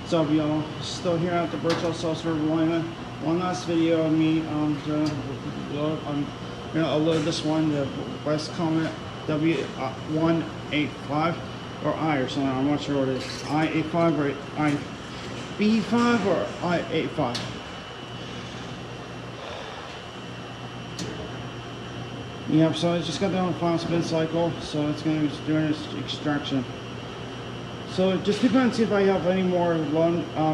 What's up, y'all? Still here at the Bridgeville Self-Service. One last video of me. I'm gonna upload this one, the West Comet W185 or I or something. I'm not sure what it is. I85 or IB5 or I85. Yeah, so I just got that on final spin cycle, so it's going to be doing its extraction. So it just depends if I have any more how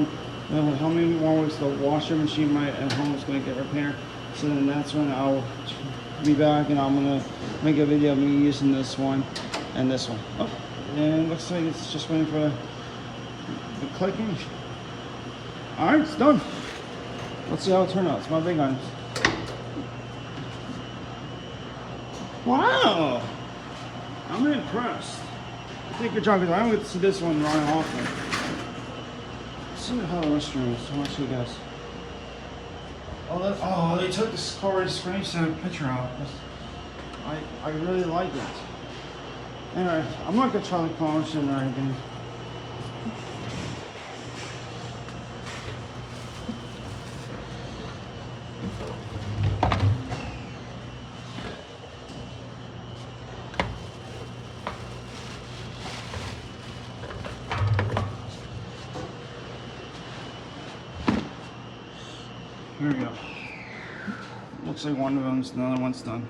many more weeks the washer machine at home is going to get repaired. So then that's when I'll be back and I'm going to make a video of me using this one and this one. Oh, and it looks like it's just waiting for the clicking. Alright, it's done. Let's see how it turns out. It's my big items. Wow! I'm impressed. I think good job, because I don't get to see this one running often. Let's see how the restroom is. I'll watch you guys. Oh, they took this card screenshot picture out. I really like it. Anyway, I'm not gonna try to polish it or anything. Here we go. Looks like one of them's, another one's done.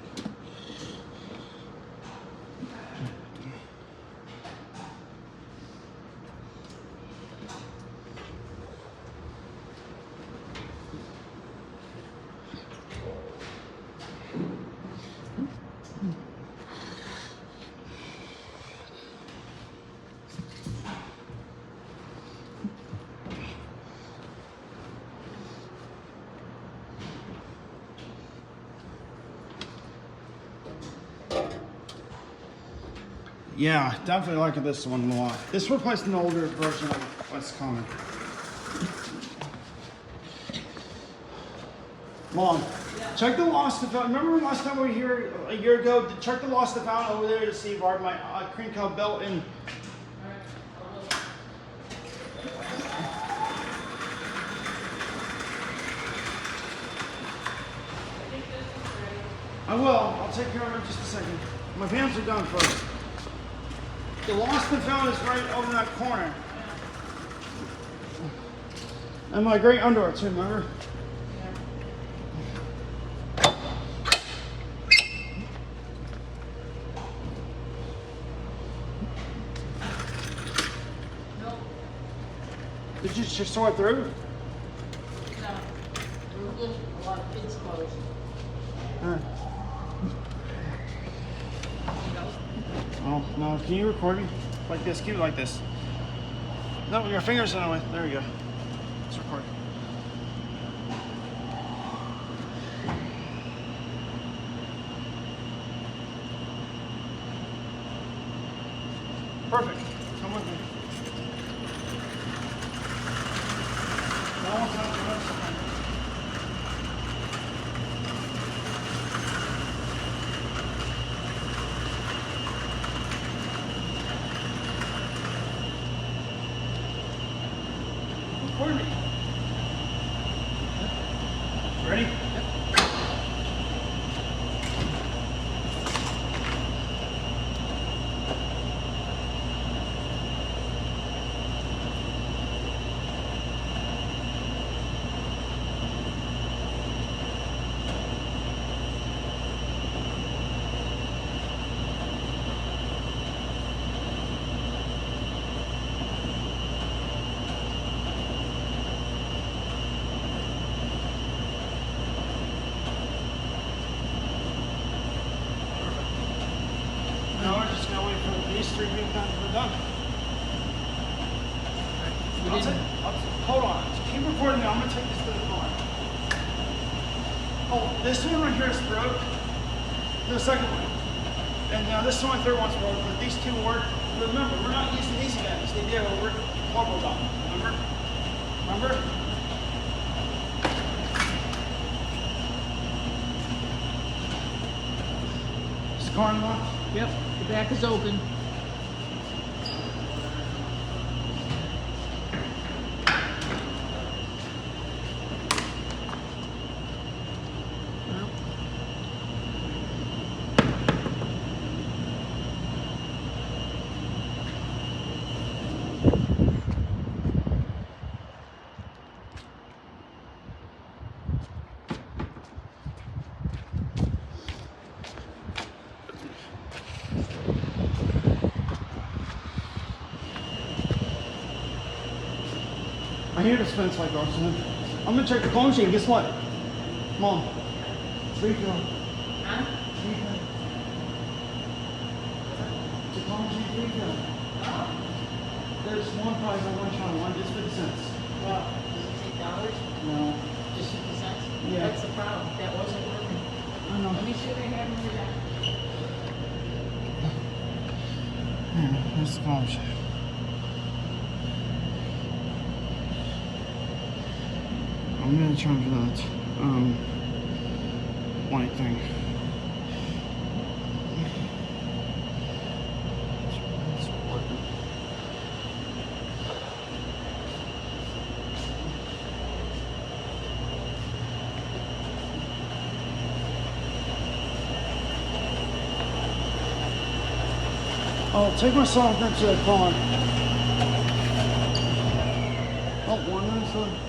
Yeah, definitely like this one a lot. This replaced an older version of what's coming. Mom, check the lost and found. Remember last time we were here a year ago? Check the lost and found over there to see if my cream cow belt in. I will. I'll take care of it in just a second. My pants are done first. The lost and found is right over that corner. And my great underwear too, remember? Nope. Did you just sort through? No. There was a lot of kids' clothes. Oh, no, can you record me? Like this, keep it like this. No, your fingers in the way. There we go. Let's record. Perfect. Come with me. Now one's not the rest of them. For me. Ready? Yep. Now we're just gonna wait for these three being done. We're done. Hold on. Keep recording me. I'm gonna take this to the car. Oh, this one right here is broke. The second one. And this one, third one's broke. But these two work. Remember, we're not using easy bandits. They did over cardboard top. Remember? Remember? Is the car unlocked? Yep, the back is open. I hear the spin cycle. So I'm gonna check the clone machine. Guess what? Mom, refill. Huh? Refill. The clone machine refill. Oh, There's one price on one shot, one just 50 cents. well, does it take dollars? No. Just 50 cents? Yeah. That's the problem. That wasn't working. I know. Let me see if I have more of that. Here's the clone machine. I'm gonna charge that white thing. It's working. I'll take my softener to the car. Oh, 1 minute's left.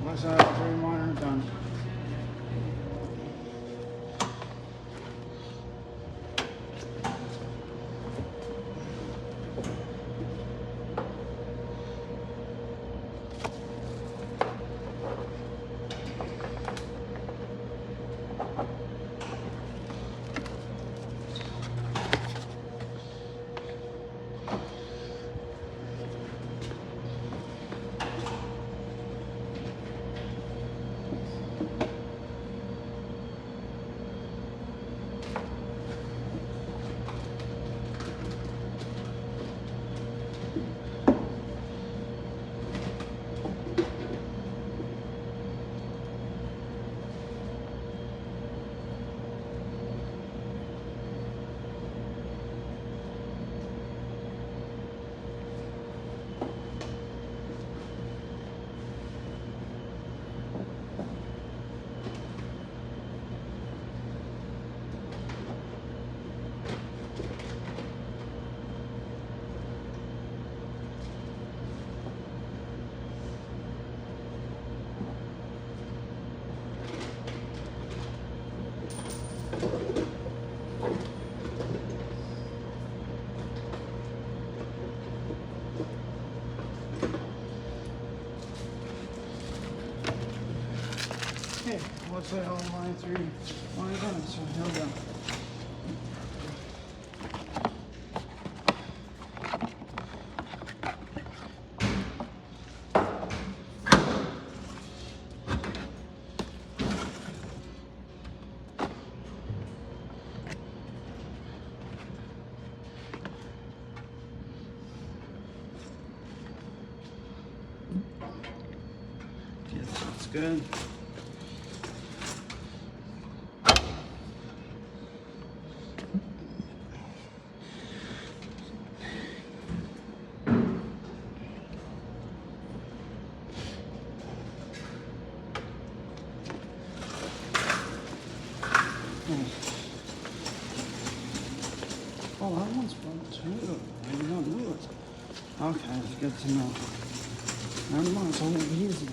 Unless I have 3 monitor done. Okay, looks like all line 3 line done, so here we go. Yes, that's good. Oh, that one's fun too. I did not know it. Okay, it's good to know. Never mind, it's only easy.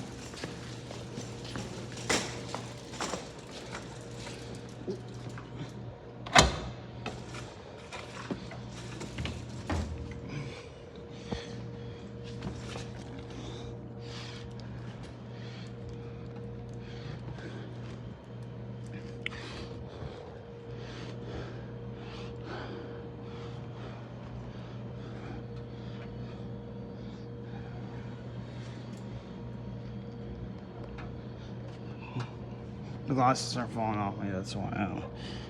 The glasses are falling off me, that's why I don't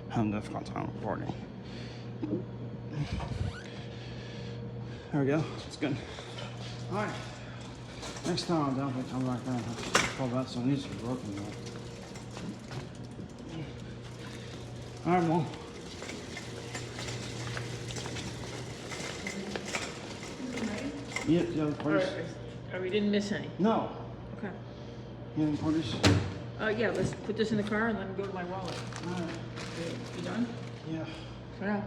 have a difficult time recording. There we go. It's good. All right. Next time I'll definitely come back there and pull that, so it needs to be broken though. All right, Mom. Yeah, the other Or, quarters. or we didn't miss any? No. Okay. You have any quarters? Yeah, let's put this in the car and then go to my wallet. All right. You done? Yeah. Yeah.